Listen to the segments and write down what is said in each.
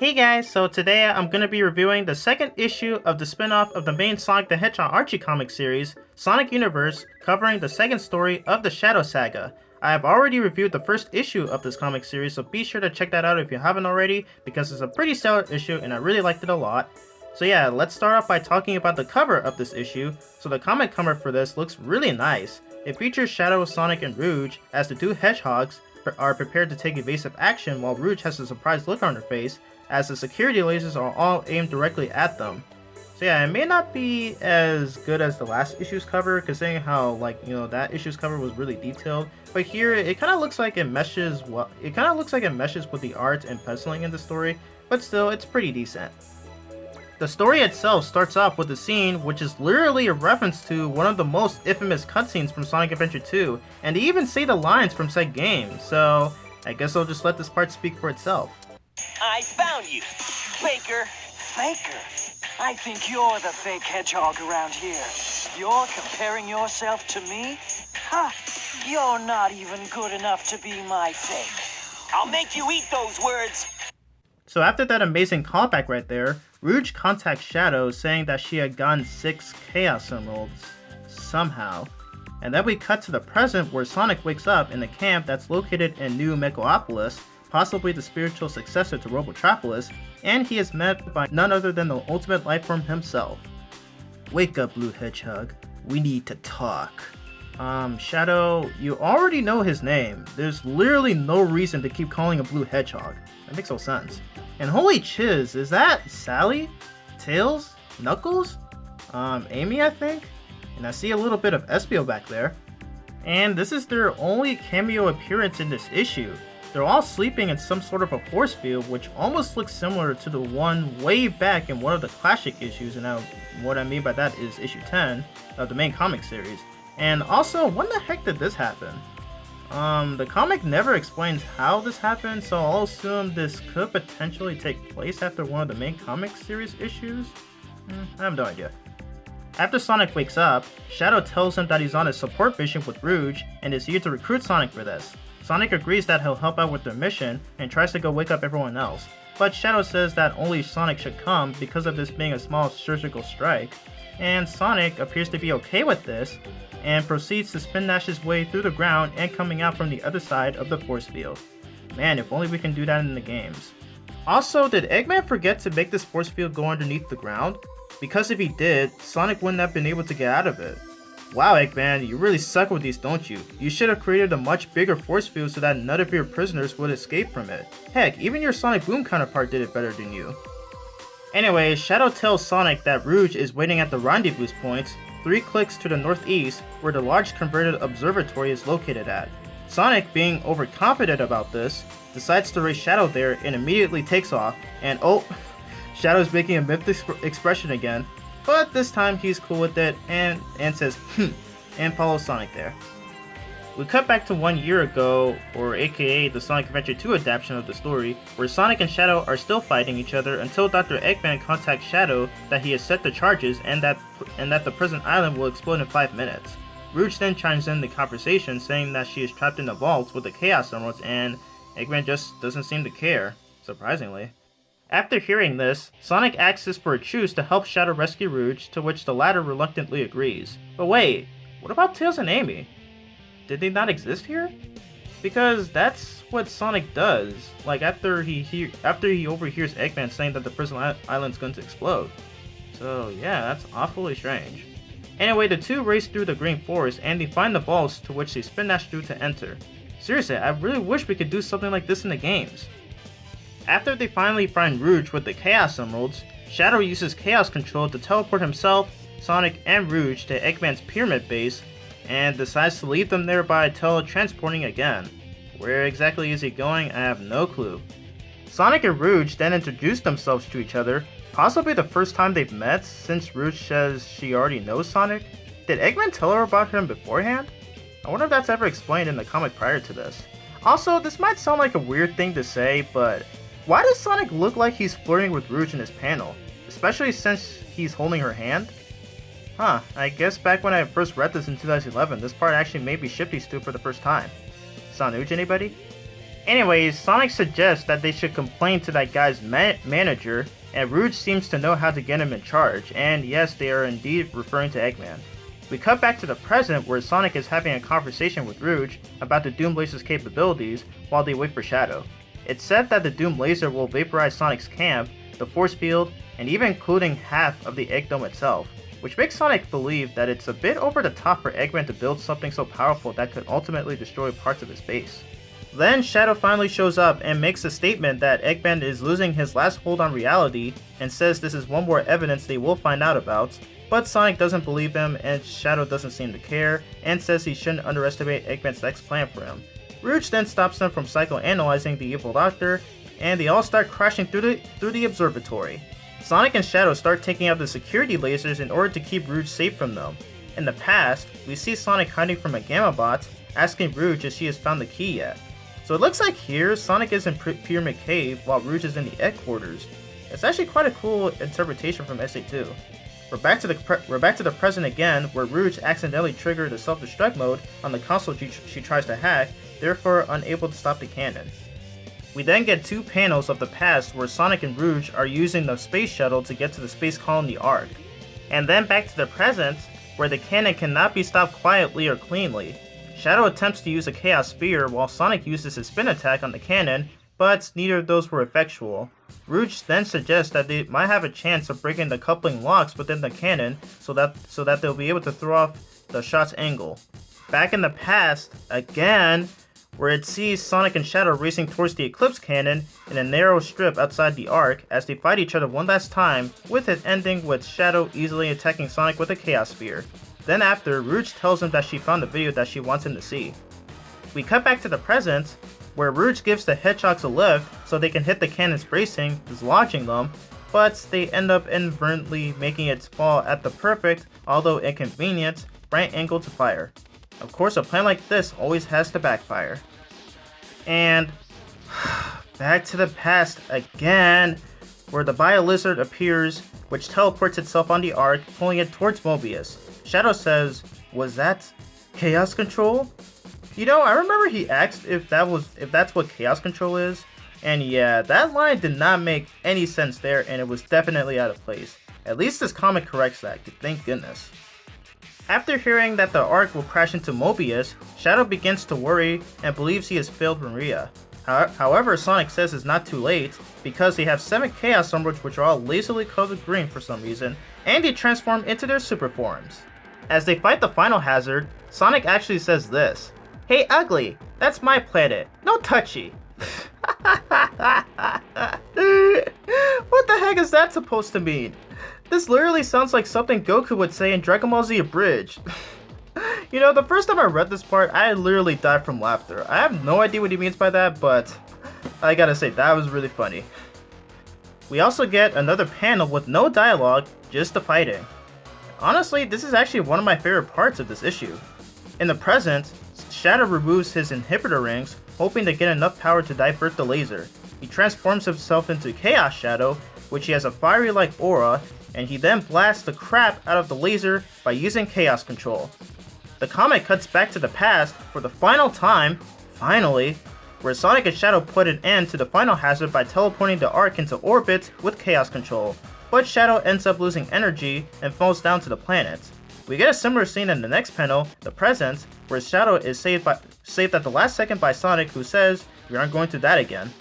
Hey guys, so today I'm going to be reviewing the second issue of the spin-off of the main Sonic the Hedgehog Archie comic series, Sonic Universe, covering the second story of the Shadow Saga. I have already reviewed the first issue of this comic series, so be sure to check that out if you haven't already, because it's a pretty stellar issue and I really liked it a lot. So yeah, let's start off by talking about the cover of this issue. So the comic cover for this looks really nice. It features Shadow, Sonic, and Rouge as the two hedgehogs are prepared to take evasive action while Rouge has a surprised look on her face, as the security lasers are all aimed directly at them. So yeah, it may not be as good as the last issue's cover, considering how, that issue's cover was really detailed. But here, it kind of looks like it meshes with the art and penciling in the story, but still, it's pretty decent. The story itself starts off with a scene which is literally a reference to one of the most infamous cutscenes from Sonic Adventure 2, and they even say the lines from said game, so I guess I'll just let this part speak for itself. I found you, Faker. Faker? I think you're the fake hedgehog around here. You're comparing yourself to me? Ha! You're not even good enough to be my fake. I'll make you eat those words. So after that amazing callback right there, Rouge contacts Shadow saying that she had gotten 6 Chaos Emeralds somehow. And then we cut to the present where Sonic wakes up in a camp that's located in New Megalopolis, possibly the spiritual successor to Robotropolis, and he is met by none other than the ultimate lifeform himself. Wake up, Blue Hedgehog. We need to talk. Shadow, you already know his name. There's literally no reason to keep calling a Blue Hedgehog. That makes no sense. And holy chiz, is that Sally? Tails? Knuckles? Amy, I think? And I see a little bit of Espio back there. And this is their only cameo appearance in this issue. They're all sleeping in some sort of a force field, which almost looks similar to the one way back in one of the classic issues, and now what I mean by that is issue 10 of the main comic series. And also, when the heck did this happen? The comic never explains how this happened, so I'll assume this could potentially take place after one of the main comic series issues? I have no idea. After Sonic wakes up, Shadow tells him that he's on a support mission with Rouge and is here to recruit Sonic for this. Sonic agrees that he'll help out with their mission and tries to go wake up everyone else, but Shadow says that only Sonic should come because of this being a small surgical strike, and Sonic appears to be okay with this and proceeds to spin dash his way through the ground and coming out from the other side of the force field. Man, if only we can do that in the games. Also, did Eggman forget to make this force field go underneath the ground? Because if he did, Sonic wouldn't have been able to get out of it. Wow, Eggman, you really suck with these, don't you? You should have created a much bigger force field so that none of your prisoners would escape from it. Heck, even your Sonic Boom counterpart did it better than you. Anyway, Shadow tells Sonic that Rouge is waiting at the rendezvous points, 3 clicks to the northeast, where the large converted observatory is located at. Sonic, being overconfident about this, decides to race Shadow there and immediately takes off, and oh, Shadow's making a mythic expression again. But this time he's cool with it and says, and follows Sonic there. We cut back to 1 year ago, or aka the Sonic Adventure 2 adaptation of the story, where Sonic and Shadow are still fighting each other until Dr. Eggman contacts Shadow that he has set the charges and that the prison island will explode in 5 minutes. Rouge then chimes in the conversation saying that she is trapped in the vaults with the Chaos Emeralds and Eggman just doesn't seem to care, surprisingly. After hearing this, Sonic asks for a truce to help Shadow rescue Rouge, to which the latter reluctantly agrees. But wait, what about Tails and Amy? Did they not exist here? Because that's what Sonic does, like after he overhears Eggman saying that the prison island's going to explode. So yeah, that's awfully strange. Anyway, the two race through the green forest and they find the vaults, to which they spin dash through to enter. Seriously, I really wish we could do something like this in the games. After they finally find Rouge with the Chaos Emeralds, Shadow uses Chaos Control to teleport himself, Sonic, and Rouge to Eggman's Pyramid Base, and decides to leave them there by teletransporting again. Where exactly is he going? I have no clue. Sonic and Rouge then introduce themselves to each other, possibly the first time they've met since Rouge says she already knows Sonic. Did Eggman tell her about him beforehand? I wonder if that's ever explained in the comic prior to this. Also, this might sound like a weird thing to say, but why does Sonic look like he's flirting with Rouge in this panel? Especially since he's holding her hand? Huh, I guess back when I first read this in 2011, this part actually made me ship these two for the first time. Saw Rouge, anybody? Anyways, Sonic suggests that they should complain to that guy's manager, and Rouge seems to know how to get him in charge, and yes, they are indeed referring to Eggman. We cut back to the present where Sonic is having a conversation with Rouge about the Doom Laser's capabilities while they wait for Shadow. It's said that the Doom Laser will vaporize Sonic's camp, the force field, and even including half of the Egg Dome itself, which makes Sonic believe that it's a bit over the top for Eggman to build something so powerful that could ultimately destroy parts of his base. Then Shadow finally shows up and makes a statement that Eggman is losing his last hold on reality and says this is one more evidence they will find out about, but Sonic doesn't believe him and Shadow doesn't seem to care and says he shouldn't underestimate Eggman's next plan for him. Rouge then stops them from psychoanalyzing the evil doctor and they all start crashing through the observatory. Sonic and Shadow start taking out the security lasers in order to keep Rouge safe from them. In the past, we see Sonic hiding from a Gamma Bot, asking Rouge if she has found the key yet. So it looks like here, Sonic is in Pyramid Cave while Rouge is in the Egg Quarters. It's actually quite a cool interpretation from SA2. We're back to the present again, where Rouge accidentally triggered the self-destruct mode on the console she tries to hack, therefore unable to stop the cannon. We then get two panels of the past where Sonic and Rouge are using the space shuttle to get to the space colony Ark. And then back to the present, where the cannon cannot be stopped quietly or cleanly. Shadow attempts to use a Chaos Spear while Sonic uses his spin attack on the cannon, but neither of those were effectual. Rouge then suggests that they might have a chance of breaking the coupling locks within the cannon so that they'll be able to throw off the shot's angle. Back in the past, again, where it sees Sonic and Shadow racing towards the Eclipse Cannon in a narrow strip outside the Ark as they fight each other one last time, with it ending with Shadow easily attacking Sonic with a Chaos Spear. Then after, Rouge tells him that she found the video that she wants him to see. We cut back to the present, where Rouge gives the Hedgehogs a lift so they can hit the cannon's bracing, dislodging them, but they end up inadvertently making it fall at the perfect, although inconvenient, right angle to fire. Of course, a plan like this always has to backfire. And back to the past again, where the Bio-Lizard appears, which teleports itself on the Ark, pulling it towards Mobius. Shadow says, "Was that Chaos Control?" You know, I remember he asked if that's what Chaos Control is, and yeah, that line did not make any sense there, and it was definitely out of place. At least this comic corrects that, thank goodness. After hearing that the Ark will crash into Mobius, Shadow begins to worry and believes he has failed Maria. However, Sonic says it's not too late, because they have 7 Chaos Emeralds which are all lazily colored green for some reason, and they transform into their super forms. As they fight the final hazard, Sonic actually says this: "Hey Ugly, that's my planet, no touchy." What the heck is that supposed to mean? This literally sounds like something Goku would say in Dragon Ball Z Abridged. You know, the first time I read this part, I literally died from laughter. I have no idea what he means by that, but I gotta say, that was really funny. We also get another panel with no dialogue, just the fighting. Honestly, this is actually one of my favorite parts of this issue. In the present, Shadow removes his inhibitor rings, hoping to get enough power to divert the laser. He transforms himself into Chaos Shadow, which he has a fiery-like aura, and he then blasts the crap out of the laser by using Chaos Control. The comic cuts back to the past for the final time, finally, where Sonic and Shadow put an end to the final hazard by teleporting the Ark into orbit with Chaos Control, but Shadow ends up losing energy and falls down to the planet. We get a similar scene in the next panel, the present, where Shadow is saved at the last second by Sonic, who says, "We aren't going through that again."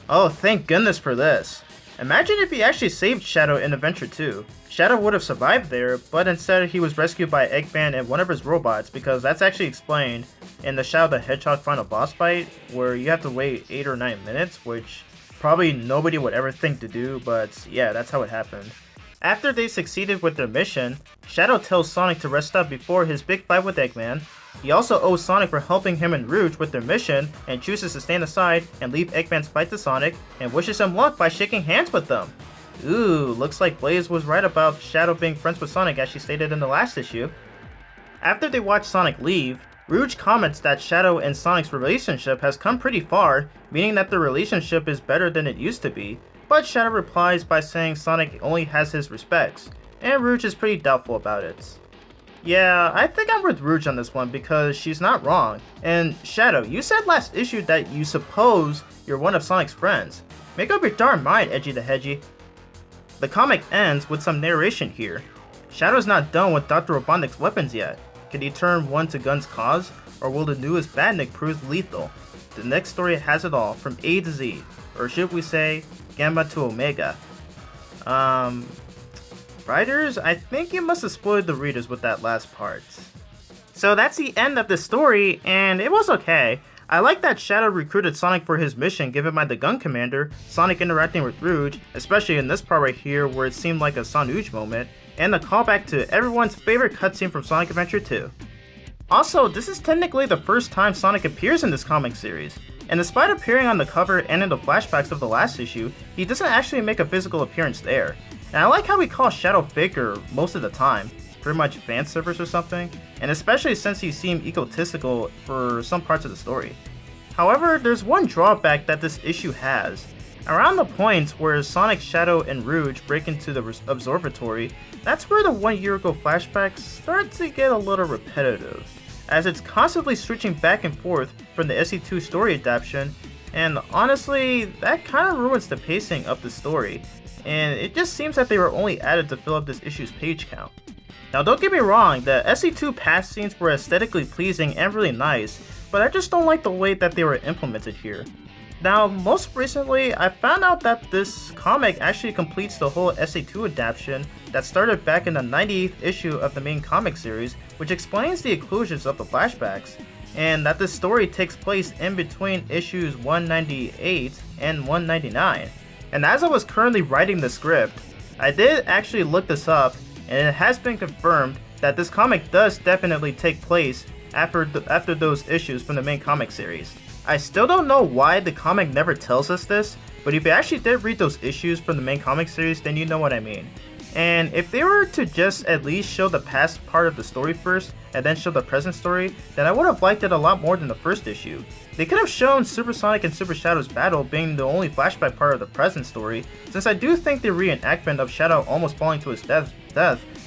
Oh, thank goodness for this. Imagine if he actually saved Shadow in Adventure 2. Shadow would have survived there, but instead he was rescued by Eggman and one of his robots, because that's actually explained in the Shadow the Hedgehog final boss fight, where you have to wait 8 or 9 minutes, which probably nobody would ever think to do, but yeah, that's how it happened. After they succeeded with their mission, Shadow tells Sonic to rest up before his big fight with Eggman. He also owes Sonic for helping him and Rouge with their mission, and chooses to stand aside and leave Eggman's fight to Sonic, and wishes him luck by shaking hands with them. Ooh, looks like Blaze was right about Shadow being friends with Sonic, as she stated in the last issue. After they watch Sonic leave, Rouge comments that Shadow and Sonic's relationship has come pretty far, meaning that their relationship is better than it used to be, but Shadow replies by saying Sonic only has his respects, and Rouge is pretty doubtful about it. Yeah, I think I'm with Rouge on this one because she's not wrong. And Shadow, you said last issue that you suppose you're one of Sonic's friends. Make up your darn mind, Edgy the Hedgy. The comic ends with some narration here. Shadow's not done with Dr. Robotnik's weapons yet. Can he turn one to Gun's cause? Or will the newest Badnik prove lethal? The next story has it all, from A to Z. Or should we say, Gamma to Omega. Writers, I think you must have spoiled the readers with that last part. So that's the end of the story, and it was okay. I like that Shadow recruited Sonic for his mission given by the gun commander, Sonic interacting with Rouge, especially in this part right here where it seemed like a Son-Ooge moment, and the callback to everyone's favorite cutscene from Sonic Adventure 2. Also, this is technically the first time Sonic appears in this comic series, and despite appearing on the cover and in the flashbacks of the last issue, he doesn't actually make a physical appearance there. And I like how we call Shadow Faker most of the time, pretty much fan service or something, and especially since he seemed egotistical for some parts of the story. However, there's one drawback that this issue has. Around the points where Sonic, Shadow, and Rouge break into the observatory, that's where the 1 year ago flashbacks start to get a little repetitive, as it's constantly switching back and forth from the SE2 story adaptation, and honestly, that kinda ruins the pacing of the story, and it just seems that they were only added to fill up this issue's page count. Now don't get me wrong, the SE2 past scenes were aesthetically pleasing and really nice, but I just don't like the way that they were implemented here. Now, most recently, I found out that this comic actually completes the whole SE2 adaptation that started back in the 98th issue of the main comic series, which explains the inclusions of the flashbacks, and that this story takes place in between issues 198 and 199. And as I was currently writing the script, I did actually look this up, and it has been confirmed that this comic does definitely take place after those issues from the main comic series. I still don't know why the comic never tells us this, but if you actually did read those issues from the main comic series, then you know what I mean. And if they were to just at least show the past part of the story first, and then show the present story, then I would have liked it a lot more than the first issue. They could have shown Super Sonic and Super Shadow's battle being the only flashback part of the present story, since I do think the reenactment of Shadow almost falling to his death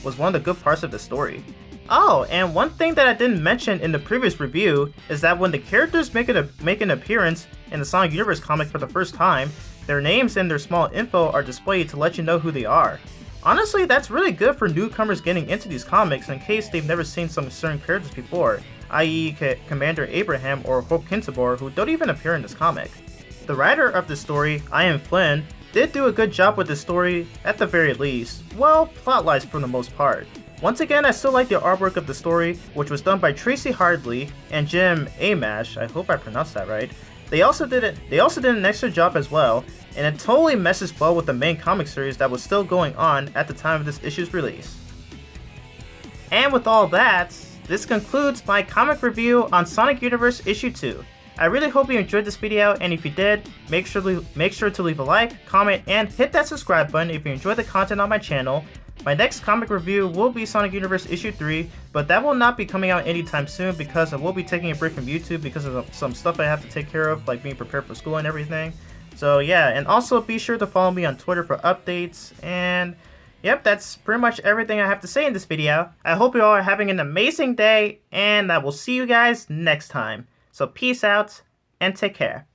was one of the good parts of the story. Oh, and one thing that I didn't mention in the previous review is that when the characters make an appearance in the Sonic Universe comic for the first time, their names and their small info are displayed to let you know who they are. Honestly, that's really good for newcomers getting into these comics in case they've never seen some certain characters before, i.e. Commander Abraham or Hope Kintabor, who don't even appear in this comic. The writer of the story, Ian Flynn, did do a good job with the story at the very least, well, plot-wise for the most part. Once again, I still like the artwork of the story, which was done by Tracy Hardley and Jim Amash, I hope I pronounced that right. They also did an extra job as well, and it totally messes well with the main comic series that was still going on at the time of this issue's release. And with all that, this concludes my comic review on Sonic Universe Issue 2. I really hope you enjoyed this video, and if you did, make sure to leave a like, comment, and hit that subscribe button if you enjoy the content on my channel. My next comic review will be Sonic Universe Issue 3, but that will not be coming out anytime soon because I will be taking a break from YouTube because of some stuff I have to take care of, like being prepared for school and everything. So yeah, and also be sure to follow me on Twitter for updates, and yep, that's pretty much everything I have to say in this video. I hope you all are having an amazing day, and I will see you guys next time. So peace out, and take care.